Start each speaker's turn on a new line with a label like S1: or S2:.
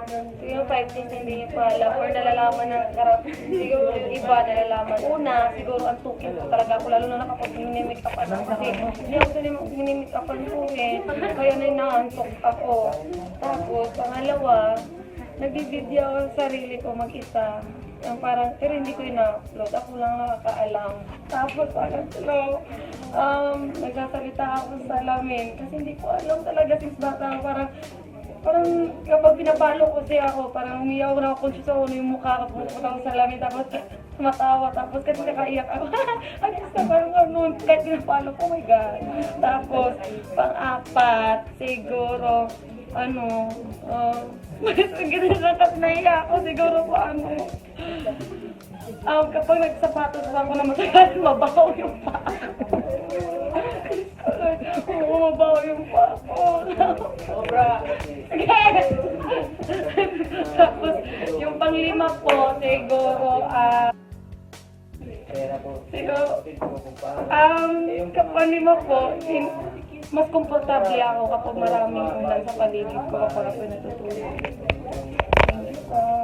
S1: Siguro 5 days hindi niya pa alam or nalalaman ng siguro yung iba nalalaman. Una, siguro ang tukit ko talaga ako lalo na kapag minimake up ako kasi hindi ako minimake upan ko eh. Kaya na inaantok ako. Tapos, pangalawa, nagbibideo ako sa sarili ko mag-isa. Yung parang, pero hindi ko ina-upload. Ako lang nakakaalam. Tapos, parang, nagsasalita ako sa salamin. Kasi hindi ko alam talaga since bata. Parang kapag pinapalo ko siya ako, parang umiyaw na ako conscious ako yung mukha ko pumunta ko sa salamin. Tapos, tumatawa. Tapos, kasi nakaiyak ako. Ano sa parang ganun, kahit pinapalo ko, oh my God. Tapos, pang-apat, siguro, ginagakat na iya ako, siguro kapag nagsapatos ako na matagal, mabaho yung paa. Oo, mabaho yung paa ko. Sobra. Tapos, yung panglima po, siguro, kapanlima po, mas komportable ako kapag maraming ulan sa paligid ko kapag ako natutulog.